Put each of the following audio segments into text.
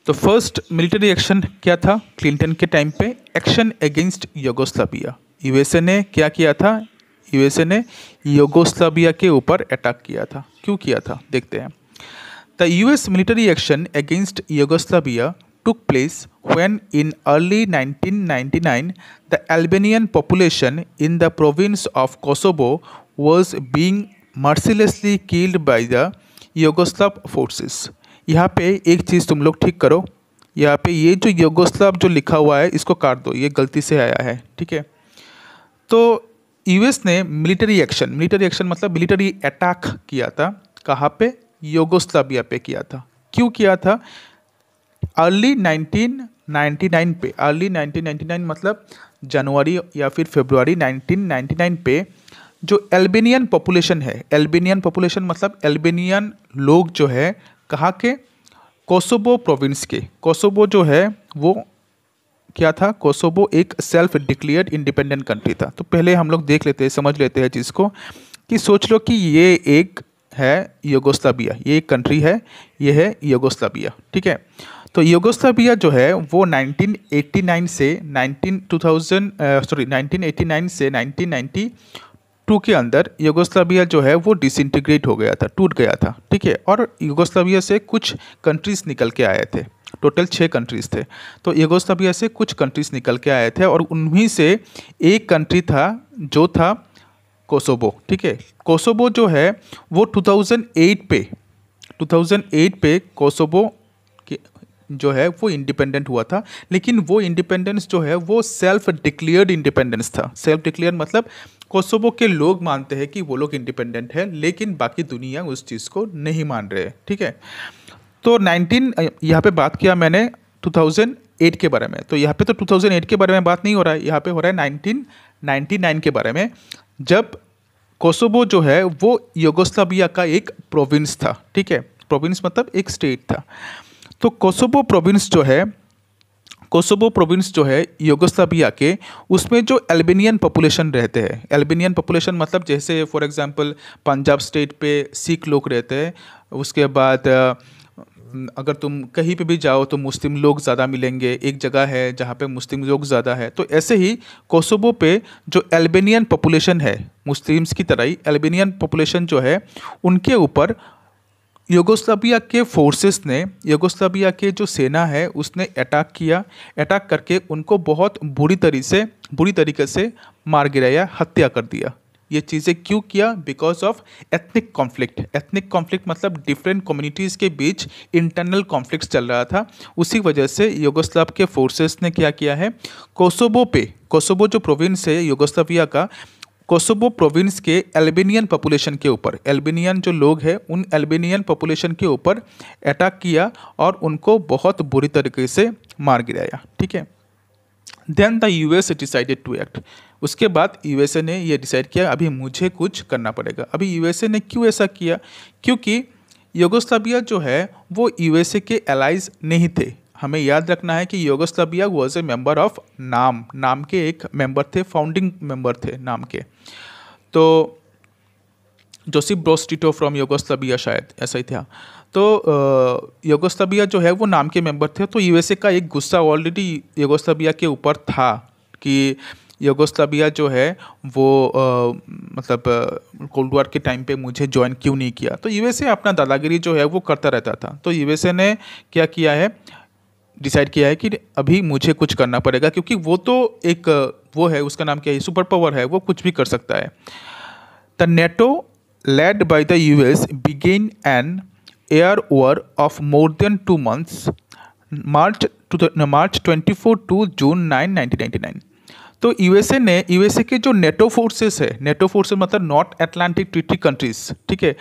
तो first military action क्या था क्लिंटन के टाइम पे? Action against Yugoslavia. यूएसए ने क्या किया था? यूएसए ने यूगोस्लाविया के ऊपर अटैक किया था। क्यों किया था देखते हैं। The US military action against Yugoslavia took place when in early 1999 the Albanian population in the province of Kosovo was being mercilessly killed by the Yugoslav forces। यहाँ पे एक चीज़ तुम लोग ठीक करो, यहाँ पे ये जो यूगोस्लाव जो लिखा हुआ है इसको काट दो, ये गलती से आया है, ठीक है। तो यूएस ने मिलिट्री एक्शन मतलब मिलिट्री अटैक किया था। कहाँ पे? यूगोस्लाविया पे किया था। क्यों किया था? अर्ली 1999 पे, अर्ली 1999 मतलब जनवरी या फिर फरवरी 1999 पे जो एल्बेनियन पॉपुलेशन है, एल्बेनियन पॉपुलेशन मतलब एल्बेनियन लोग जो है कहाँ के? कोसोवो प्रोविंस के। कोसोवो जो है वो क्या था? कोसोवो एक सेल्फ डिक्लेयर्ड इंडिपेंडेंट कंट्री था। तो पहले हम लोग देख लेते हैं, समझ लेते हैं चीज़ को कि सोच लो कि ये एक है यूगोस्लाविया, ये एक कंट्री है, ये है यूगोस्लाविया, ठीक है। तो यूगोस्लाविया जो है वो 1989 से 1989 से 1992 के अंदर यूगोस्लाविया जो है वो डिसइंटीग्रेट हो गया था, टूट गया था, ठीक है। और यूगोस्लाविया से कुछ कंट्रीज़ निकल के आए थे, टोटल 6 कंट्रीज़ थे। तो यूगोस्लाविया से कुछ कंट्रीज़ निकल के आए थे और उन्हीं से एक कंट्री था जो था कोसोवो, ठीक है। कोसोवो जो है वो 2008 पे कोसोवो जो है वो इंडिपेंडेंट हुआ था। लेकिन वो इंडिपेंडेंस जो है वो सेल्फ डिक्लेयर्ड इंडिपेंडेंस था। सेल्फ डिक्लेयर मतलब कोसोवो के लोग मानते हैं कि वो लोग इंडिपेंडेंट है, लेकिन बाकी दुनिया उस चीज़ को नहीं मान रहे, ठीक है। तो यहाँ पे बात किया मैंने 2008 के बारे में, तो यहाँ पे तो 2008 के बारे में बात नहीं हो रहा है, यहाँ पे हो रहा है 1999 के बारे में, जब कोसोवो जो है वो यूगोस्लाविया का एक प्रोविंस था, ठीक है। प्रोविंस मतलब एक स्टेट था। तो कोसोवो प्रोविंस जो है यूगोस्लाविया के, उसमें जो अल्बेनियन पॉपुलेशन रहते हैं, अल्बेनियन पॉपुलेशन मतलब जैसे फॉर एग्जांपल पंजाब स्टेट पे सिख लोग रहते हैं, उसके बाद अगर तुम कहीं पे भी जाओ तो मुस्लिम लोग ज़्यादा मिलेंगे, एक जगह है जहाँ पे मुस्लिम लोग ज़्यादा है। तो ऐसे ही कोसोवो पे जो अल्बेनियन पॉपुलेशन है, मुस्लिम्स की तरह ही अल्बेनियन पॉपुलेशन जो है उनके ऊपर यूगोस्लाविया के फोर्सेस ने, यूगोस्लाविया के जो सेना है उसने अटैक किया। अटैक करके उनको बहुत बुरी तरीके से मार गिराया, हत्या कर दिया। ये चीज़ें क्यों किया? Because of ethnic conflict. Ethnic conflict मतलब डिफरेंट कम्युनिटीज़ के बीच इंटरनल कॉन्फ्लिक्ट्स चल रहा था। उसी वजह से यूगोस्लाव के फोर्सेस ने क्या किया है, कोसोवो जो प्रोविंस है यूगोस्लाविया का, कोसोवो प्रोविंस के अल्बेनियन पॉपुलेशन के ऊपर, अल्बेनियन जो लोग हैं उन अल्बेनियन पॉपुलेशन के ऊपर अटैक किया और उनको बहुत बुरी तरीके से मार गिराया, ठीक है। Then the US decided to act. उसके बाद यूएसए ने ये डिसाइड किया अभी मुझे कुछ करना पड़ेगा। अभी यूएसए ने क्यों ऐसा किया? क्योंकि यूगोस्लाविया जो है वो यूएसए के एलाइज नहीं थे। हमें याद रखना है कि Yugoslavia was a member of नाम के एक मेंबर थे, फाउंडिंग मेंबर थे नाम के। तो Joseph Broz Tito from Yugoslavia, शायद ऐसा ही था। तो यूगोस्लाविया जो है वो नाम के मेंबर थे। तो यूएसए का एक गुस्सा ऑलरेडी यूगोस्लाविया के ऊपर था कि यूगोस्लाविया जो है वो मतलब कोल्ड वॉर के टाइम पे मुझे ज्वाइन क्यों नहीं किया। तो यूएसए अपना दादागिरी जो है वो करता रहता था। तो यूएसए ने क्या किया है, डिसाइड किया है कि अभी मुझे कुछ करना पड़ेगा, क्योंकि वो तो एक वो है, उसका नाम क्या है, सुपर पावर है, वो कुछ भी कर सकता है। The NATO led by the US began an air war of more than 2 months, March 24 to June 9, 1999। तो यूएसए के जो नेटो फोर्सेस है, नेटो फोर्सेस मतलब नॉर्थ अटलांटिक ट्रीटी कंट्रीज, ठीक है,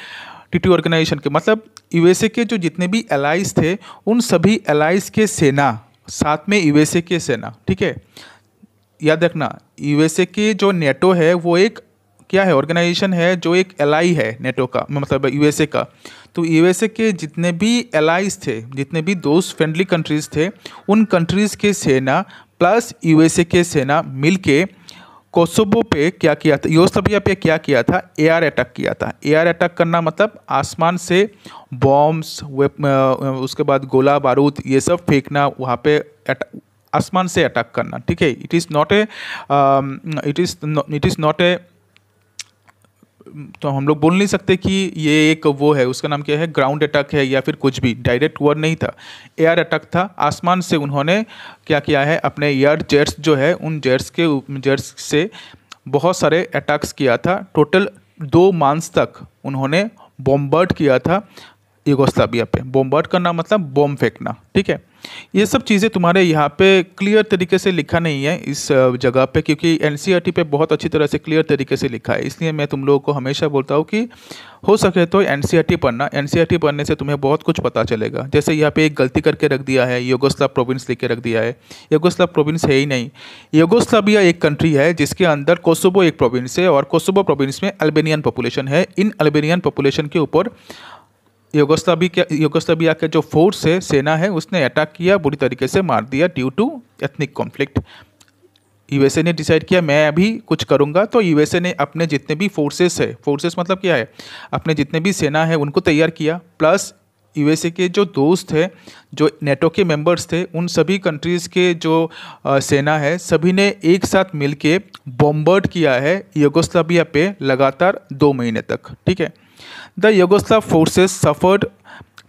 ट्रीटी ऑर्गेनाइजेशन के, मतलब यूएसए के जो जितने भी एलाइज थे उन सभी एलाइज के सेना, साथ में यूएसए के सेना, ठीक है। याद रखना यूएसए के जो नेटो है वो एक क्या है, ऑर्गेनाइजेशन है जो एक एलाई है नेटो का, मतलब यूएसए का। तो यूएसए के जितने भी एलाइज थे, जितने भी दोस्त फ्रेंडली कंट्रीज़ थे, उन कंट्रीज़ के सेना प्लस यूएसए के सेना मिलके कोसोवो पे क्या किया था, यूगोस्लाविया पे क्या किया था, एयर अटैक किया था। एयर अटैक करना मतलब आसमान से बॉम्ब्स, उसके बाद गोला बारूद ये सब फेंकना, वहाँ पे आसमान से अटैक करना, ठीक है। इट इज़ नॉट ए तो हम लोग बोल नहीं सकते कि ये एक वो है, उसका नाम क्या है, ग्राउंड अटैक है या फिर कुछ भी, डायरेक्ट वॉर नहीं था, एयर अटैक था। आसमान से उन्होंने क्या किया है, अपने एयर जेट्स जो है उन जेट्स से बहुत सारे अटैक्स किया था। टोटल 2 मंथ्स तक उन्होंने बॉम्बार्ड किया था यूगोस्लाविया पे। बॉम्बार्ड करना मतलब बॉम्ब फेंकना, ठीक है। ये सब चीज़ें तुम्हारे यहाँ पे क्लियर तरीके से लिखा नहीं है इस जगह पे, क्योंकि एनसीईआरटी पे बहुत अच्छी तरह से क्लियर तरीके से लिखा है। इसलिए मैं तुम लोगों को हमेशा बोलता हूँ कि हो सके तो एनसीईआरटी पढ़ना। एनसीईआरटी पढ़ने से तुम्हें बहुत कुछ पता चलेगा। जैसे यहाँ पे एक गलती करके रख दिया है, यूगोस्लाव प्रोविंस लिख के रख दिया है। यूगोस्लाव प्रोविंस है ही नहीं। यूगोस्लाविया एक कंट्री है जिसके अंदर कोसोवो एक प्रोविंस है, और कोसोवो प्रोविंस में अल्बेनियन पॉपुलेशन है। इन अल्बेनियन पॉपुलेशन के ऊपर यूगोस्लाविया के जो फोर्स है, सेना है, उसने अटैक किया, बुरी तरीके से मार दिया due to ethnic conflict. USA ने डिसाइड किया मैं अभी कुछ करूंगा, तो यूएसए ने अपने जितने भी फोर्सेस है, फोर्सेस मतलब क्या है, अपने जितने भी सेना है उनको तैयार किया, प्लस यूएसए के जो दोस्त है, जो नेटो के मेंबर्स थे, उन सभी कंट्रीज़ के जो सेना है, सभी ने एक साथ मिलके बॉम्बार्ड किया है यूगोस्लाविया पे लगातार 2 महीने तक, ठीक है। The Yugoslav forces suffered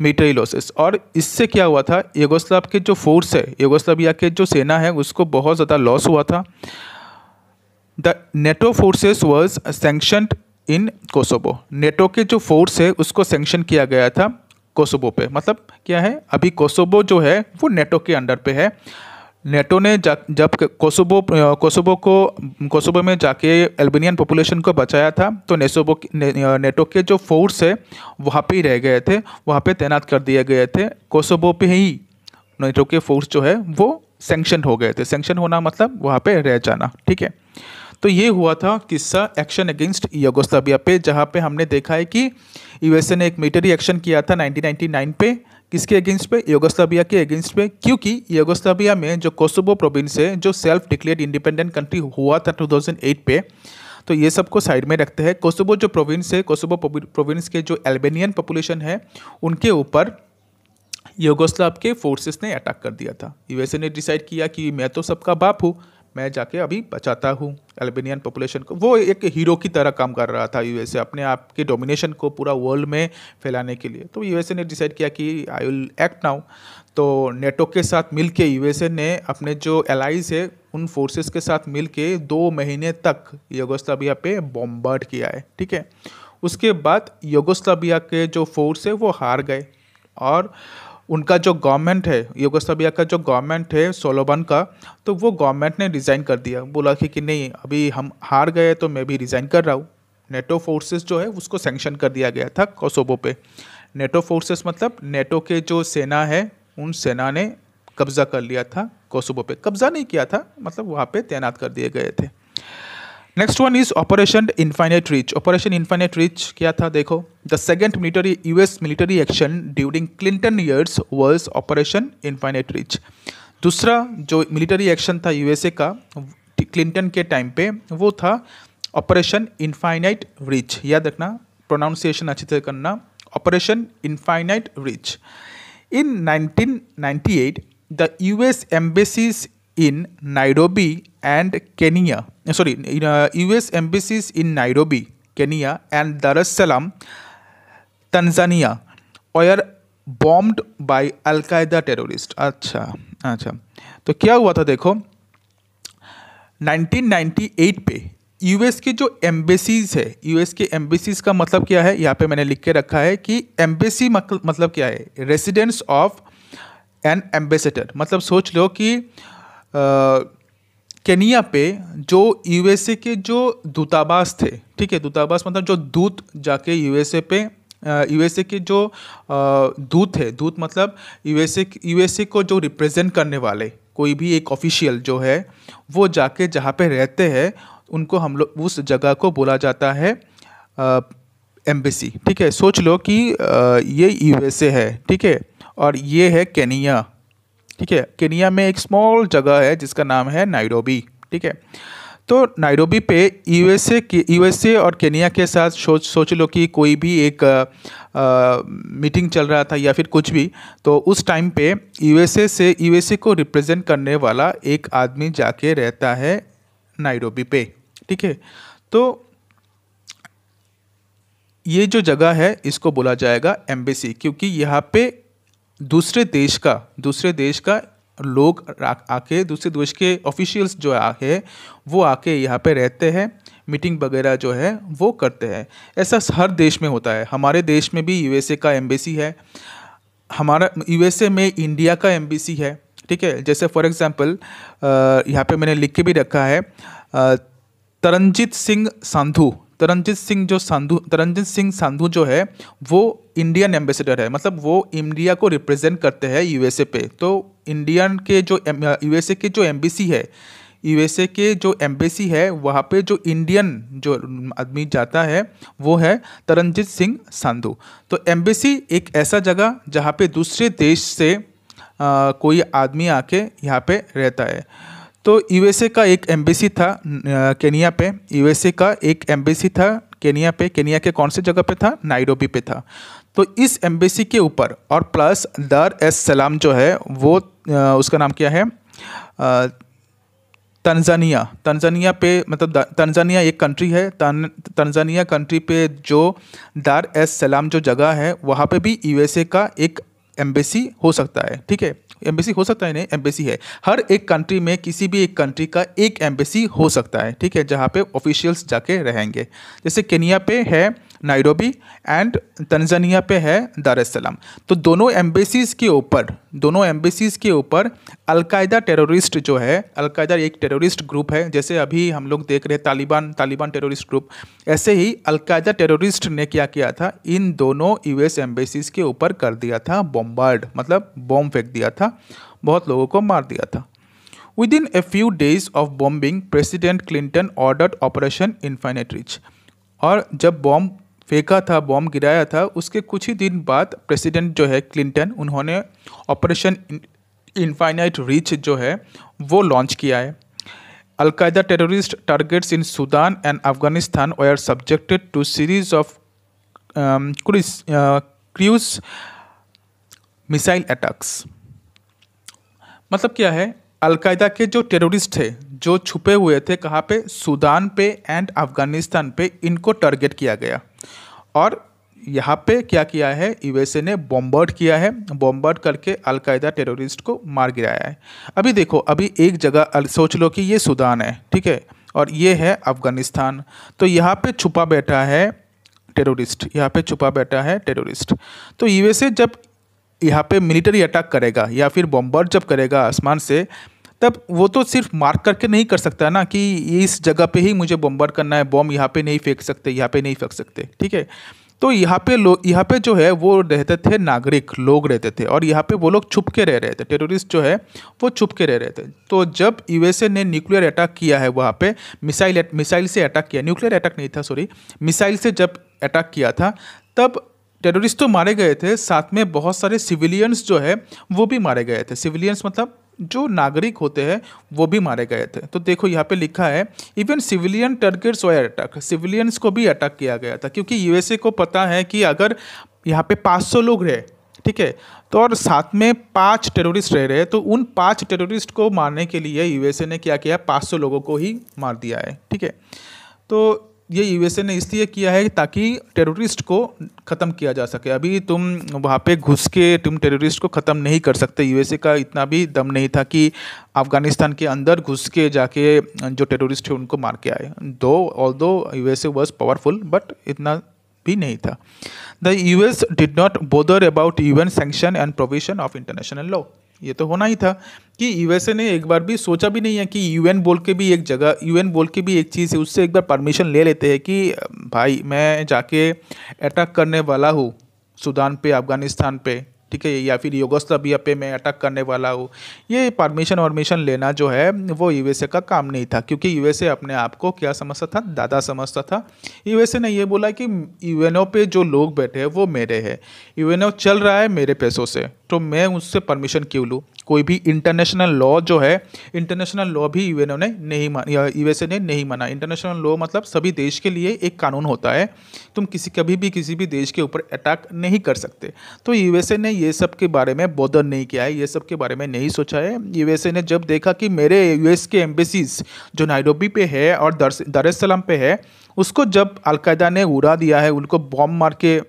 military losses, और इससे क्या हुआ था, यूगोस्लाव के जो फोर्स है, यूगोस्लाविया के जो सेना है, उसको बहुत ज़्यादा लॉस हुआ था। The NATO forces was sanctioned in Kosovo. NATO के जो फोर्स है उसको सैंक्शन किया गया था कोसोवो पे। मतलब क्या है, अभी कोसोवो जो है वो नेटो के अंडर पे है। नेटो ने जब कोसोवो में जाके अल्बेनियन पॉपुलेशन को बचाया था, तो नेटो के जो फोर्स है वहाँ पे ही रह गए थे, वहाँ पे तैनात कर दिए गए थे। कोसोवो पे ही नेटो के फोर्स जो है वो सैंक्शन हो गए थे। सैंक्शन होना मतलब वहाँ पे रह जाना, ठीक है। तो ये हुआ था किस्सा एक्शन अगेंस्ट यूगोस्लाविया पे, जहाँ पे हमने देखा है कि यूएसए ने एक मिलिट्री एक्शन किया था 1999 पे। किसके अगेंस्ट पे, यूगोस्लाविया के अगेंस्ट पे, क्योंकि यूगोस्लाविया में जो कोसोवो प्रोविंस है, जो सेल्फ डिक्लेयर्ड इंडिपेंडेंट कंट्री हुआ था 2008 पे, तो ये सबको साइड में रखते हैं। कोसोवो जो प्रोविंस है, कोसोवो प्रोविंस के जो अल्बेनियन पॉपुलेशन है, उनके ऊपर यूगोस्लाव के फोर्सेस ने अटैक कर दिया था। यूएसए ने डिसाइड किया कि मैं तो सबका बाप हूँ, मैं जाके अभी बचाता हूँ अल्बेनियन पॉपुलेशन को। वो एक हीरो की तरह काम कर रहा था यूएसए, अपने आप के डोमिनेशन को पूरा वर्ल्ड में फैलाने के लिए। तो यूएसए ने डिसाइड किया कि आई विल एक्ट नाउ। तो नेटो के साथ मिलके यूएसए ने अपने जो एलाइज है उन फोर्सेस के साथ मिलके 2 महीने तक यूगोस्लाविया पे बॉम्बार्ड किया है, ठीक है। उसके बाद यूगोस्लाविया के जो फोर्स है वो हार गए, और उनका जो गवर्नमेंट है, यूगोस्लाविया का जो गवर्नमेंट है सोलोबन का, तो वो गवर्नमेंट ने रिज़ाइन कर दिया। बोला कि नहीं, अभी हम हार गए तो मैं भी रिज़ाइन कर रहा हूँ। नेटो फोर्सेस जो है उसको सैंक्शन कर दिया गया था कोसोवो पे। नेटो फोर्सेस मतलब नेटो के जो सेना है, उन सेना ने कब्जा कर लिया था कोसोवो पे। कब्जा नहीं किया था, मतलब वहाँ पे तैनात कर दिए गए थे। Next one is operation infinite reach. Operation infinite reach क्या था, देखो। The second US military action during Clinton years was operation infinite reach. दूसरा जो मिलिट्री एक्शन था यूएसए का क्लिंटन के टाइम पे, वो था ऑपरेशन इन्फाइनाइट रीच। याद रखना, प्रोनाउंसिएशन अच्छी तरह करना, operation infinite reach. In 1998 the US embassies in Nairobi and Kenya, US embassies in Nairobi, Kenya and Dar es Salaam, Tanzania were bombed by Al-Qaeda terrorists। अच्छा, तो क्या हुआ था देखो, 1998 पे यूएस के जो एम्बेसीज है, यूएस के एम्बेसीज का मतलब क्या है, यहाँ पे मैंने लिख के रखा है कि एम्बेसी मतलब क्या है, रेसिडेंस ऑफ एन एम्बेसडर। मतलब सोच लो कि केनिया पे जो यूएसए के जो दूतावास थे, ठीक है, दूतावास मतलब जो दूत जाके यूएसए पे, यूएसए के जो दूत है, दूत मतलब यूएसए को जो रिप्रेजेंट करने वाले कोई भी एक ऑफिशियल जो है, वो जाके जहाँ पे रहते हैं उनको हम लोग उस जगह को बोला जाता है एम्बेसी, ठीक है। सोच लो कि ये यूएसए है, ठीक है, और ये है केनिया, ठीक है। केनिया में एक स्मॉल जगह है जिसका नाम है नायरोबी, ठीक है। तो नाइरोबी पे यूएसए और केनिया के साथ सोच लो कि कोई भी एक मीटिंग चल रहा था या फिर कुछ भी, तो उस टाइम पे यूएसए को रिप्रेजेंट करने वाला एक आदमी जाके रहता है नाइरोबी पे। ठीक है, तो ये जो जगह है इसको बोला जाएगा एम्बेसी, क्योंकि यहाँ पे दूसरे देश का लोग आके, दूसरे देश के ऑफिशियल्स जो आके वो आके यहाँ पे रहते हैं, मीटिंग वगैरह जो है वो करते हैं। ऐसा हर देश में होता है। हमारे देश में भी यूएसए का एम्बेसी है, हमारा यूएसए में इंडिया का एम्बेसी है। ठीक है, जैसे फॉर एग्जांपल यहाँ पे मैंने लिख के भी रखा है, तरनजीत सिंह संधू जो है वो इंडियन एम्बेसडर है, मतलब वो इंडिया को रिप्रेजेंट करते हैं यूएसए पे। तो इंडियन के जो यूएसए के जो एम्बेसी है वहाँ पे जो इंडियन जो आदमी जाता है वो है तरनजीत सिंह संधू। तो एम्बेसी एक ऐसा जगह जहाँ पे दूसरे देश से कोई आदमी आके यहाँ पे रहता है। तो यूएसए का एक एम्बेसी था केनिया पे, केनिया के कौन से जगह पे था? नाइरोबी पे था। तो इस एम्बेसी के ऊपर और प्लस दार एस सलाम जो है वो उसका नाम क्या है? तंजानिया पे, मतलब तंजानिया एक कंट्री है, तंजानिया कंट्री पे जो दार एस सलाम जो जगह है वहाँ पे भी यूएसए का एक एम्बेसी हो सकता है। ठीक है, एम्बेसी हो सकता है, नहीं एम्बेसी है। हर एक कंट्री में किसी भी एक कंट्री का एक एम्बेसी हो सकता है। ठीक है, जहाँ पे ऑफिशियल्स जाके रहेंगे। जैसे केनिया पे है नाइरोबी एंड तंजानिया पे है दार एस सलाम। तो दोनों एम्बेसीज़ के ऊपर अलकायदा टेररिस्ट जो है, अलकायदा एक टेररिस्ट ग्रुप है, जैसे अभी हम लोग देख रहे हैं तालिबान टेररिस्ट ग्रुप, ऐसे ही अलकायदा टेररिस्ट ने क्या किया था, इन दोनों यूएस एम्बेसीज़ के ऊपर कर दिया था बॉम्बार्ड, मतलब बॉम्ब फेंक दिया था, बहुत लोगों को मार दिया था। Within a few days of bombing, president Clinton ordered operation infinite reach. और जब बॉम्ब गिराया था उसके कुछ ही दिन बाद प्रेसिडेंट जो है क्लिंटन, उन्होंने ऑपरेशन इनफाइनाइट रीच जो है वो लॉन्च किया है। Al Qaeda terrorist targets in Sudan and Afghanistan were subjected to series of cruise missile attacks. मतलब क्या है, अलकायदा के जो टेररिस्ट थे जो छुपे हुए थे कहाँ पे? सूडान पे एंड अफगानिस्तान पे, इनको टारगेट किया गया। और यहाँ पे क्या किया है, यूएसए ने बॉम्बार्ड किया है, बॉम्बार्ड करके अलकायदा टेररिस्ट को मार गिराया है। अभी देखो, अभी एक जगह सोच लो कि ये सूडान है, ठीक है, और ये है अफगानिस्तान। तो यहाँ पे छुपा बैठा है टेररिस्ट, तो यूएसए जब यहाँ पे मिलिट्री अटैक करेगा या फिर बॉम्बार्ड जब करेगा आसमान से, तब वो तो सिर्फ मार्क करके नहीं कर सकता ना कि इस जगह पे ही मुझे बॉम्बार्ड करना है, बॉम्ब यहाँ पे नहीं फेंक सकते, ठीक है। तो यहाँ पे जो है वो रहते थे, नागरिक लोग रहते थे, और यहाँ पे वो लोग छुप के रह रहे थे, टेररिस्ट जो है वो छुप के रह रहे थे। तो जब यूएसए ने न्यूक्लियर अटैक किया है वहाँ पे, मिसाइल से अटैक किया, न्यूक्लियर अटैक नहीं था, सॉरी, मिसाइल से जब अटैक किया था, तब टेररिस्ट तो मारे गए थे, साथ में बहुत सारे सिविलियंस जो है वो भी मारे गए थे। सिविलियंस मतलब जो नागरिक होते हैं वो भी मारे गए थे। तो देखो यहाँ पे लिखा है, even civilian targets were attack, civilians को भी अटैक किया गया था, क्योंकि यूएसए को पता है कि अगर यहाँ पे 500 लोग रहे, ठीक है, तो और साथ में 5 टेररिस्ट रह रहे हैं, तो उन 5 टेररिस्ट को मारने के लिए यूएसए ने क्या किया, 500 लोगों को ही मार दिया है, ठीक है। तो ये यूएसए ने इसलिए किया है ताकि टेररिस्ट को ख़त्म किया जा सके। अभी तुम वहाँ पे घुस के तुम टेररिस्ट को ख़त्म नहीं कर सकते, यूएसए का इतना भी दम नहीं था कि अफ़गानिस्तान के अंदर घुस के जाके जो टेररिस्ट है उनको मार के आए। Although USA was powerful, but इतना भी नहीं था। The US did not bother about UN sanction and provision of international law. ये तो होना ही था कि यूएसए ने एक बार भी सोचा भी नहीं है कि यूएन बोल के भी एक चीज़ है, उससे एक बार परमिशन ले लेते हैं कि भाई मैं जाके अटैक करने वाला हूँ सूडान पे, अफगानिस्तान पे, ठीक है, या फिर यूगोस्लाविया पे मैं अटैक करने वाला हूँ। ये परमिशन लेना जो है वो यूएसए का काम नहीं था, क्योंकि यूएसए अपने आप को क्या समझता था, दादा समझता था। यूएसए ने ये बोला कि यूएनओ पे जो लोग बैठे हैं वो मेरे हैं, यूएनओ चल रहा है मेरे पैसों से, तो मैं उससे परमिशन क्यों लूँ। कोई भी इंटरनेशनल लॉ जो है, इंटरनेशनल लॉ भी यूएनओ ने नहीं माना या यूएसए ने नहीं माना। इंटरनेशनल लॉ मतलब सभी देश के लिए एक कानून होता है, तुम कभी भी किसी भी देश के ऊपर अटैक नहीं कर सकते। तो यूएसए ने ये सब के बारे में बॉदर नहीं किया है, ये सब के बारे में नहीं सोचा है। यूएसए ने जब देखा कि मेरे यूएस के एम्बेसीज जो नायरोबी पे है और दर एस सलाम पे है, उसको जब अलकायदा ने उड़ा दिया है, उनको बॉम्ब मार के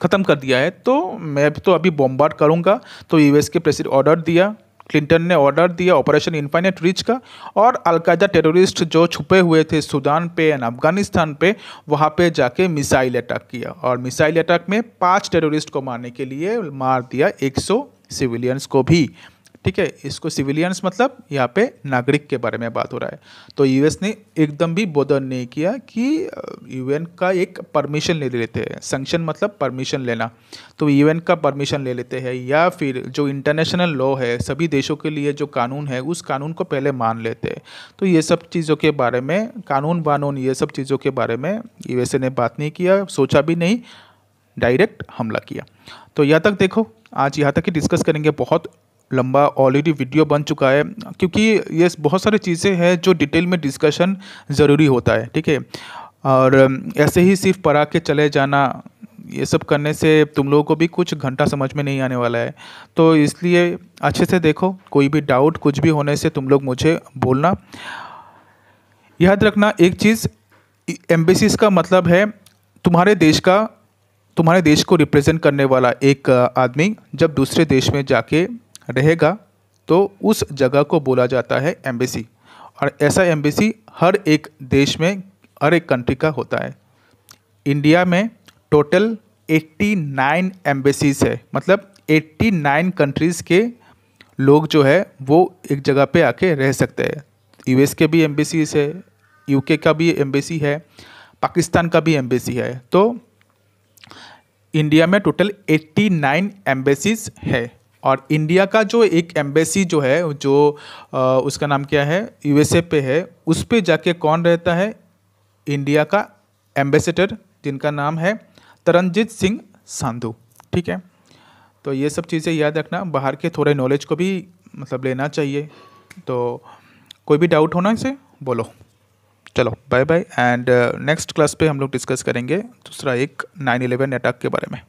ख़त्म कर दिया है, तो मैं तो अभी बॉम्बार्ड करूँगा। तो यूएस के प्रेसिडेंट ऑर्डर दिया, क्लिंटन ने ऑर्डर दिया ऑपरेशन इन्फिनिट रिच का, और अलकायदा टेररिस्ट जो छुपे हुए थे सूडान पे एंड अफगानिस्तान पे, वहाँ पे जाके मिसाइल अटैक किया, और मिसाइल अटैक में 5 टेररिस्ट को मारने के लिए मार दिया 100 सिविलियंस को भी। ठीक है, इसको सिविलियंस मतलब यहाँ पे नागरिक के बारे में बात हो रहा है। तो यूएस ने एकदम भी बॉदर नहीं किया कि यूएन का एक परमिशन ले लेते हैं। सैंक्शन मतलब परमिशन लेना, तो यूएन का परमिशन ले लेते हैं, या फिर जो इंटरनेशनल लॉ है, सभी देशों के लिए जो कानून है, उस कानून को पहले मान लेते हैं। तो ये सब चीज़ों के बारे में, कानून वानून ये सब चीज़ों के बारे में यूएसए ने बात नहीं किया, सोचा भी नहीं, डायरेक्ट हमला किया। तो यहाँ तक देखो, आज यहाँ तक ही डिस्कस करेंगे। बहुत लंबा ऑलरेडी वीडियो बन चुका है, क्योंकि ये बहुत सारी चीज़ें हैं जो डिटेल में डिस्कशन ज़रूरी होता है। ठीक है, और ऐसे ही सिर्फ पढ़ा के चले जाना, ये सब करने से तुम लोगों को भी कुछ घंटा समझ में नहीं आने वाला है। तो इसलिए अच्छे से देखो, कोई भी डाउट कुछ भी होने से तुम लोग मुझे बोलना। याद रखना एक चीज़, एम्बेसीज का मतलब है तुम्हारे देश को रिप्रेजेंट करने वाला एक आदमी जब दूसरे देश में जाके रहेगा, तो उस जगह को बोला जाता है एम्बेसी। और ऐसा एम्बेसी हर एक देश में, हर एक कंट्री का होता है। इंडिया में टोटल 89 एम्बेसीज है, मतलब 89 कंट्रीज़ के लोग जो है वो एक जगह पे आके रह सकते हैं। यूएस के भी एम्बेसीज है, यूके का भी एम्बेसी है, पाकिस्तान का भी एम्बेसी है। तो इंडिया में टोटल 89 एम्बेसीज है। और इंडिया का जो एक एम्बेसी जो है, जो उसका नाम क्या है, यूएसए पे है, उस पे जाके कौन रहता है, इंडिया का एम्बेसडर, जिनका नाम है तरनजीत सिंह संधू। ठीक है, तो ये सब चीज़ें याद रखना, बाहर के थोड़े नॉलेज को भी मतलब लेना चाहिए। तो कोई भी डाउट होना इसे बोलो। चलो bye bye, and next class पे हम लोग डिस्कस करेंगे दूसरा एक 9/11 अटैक के बारे में।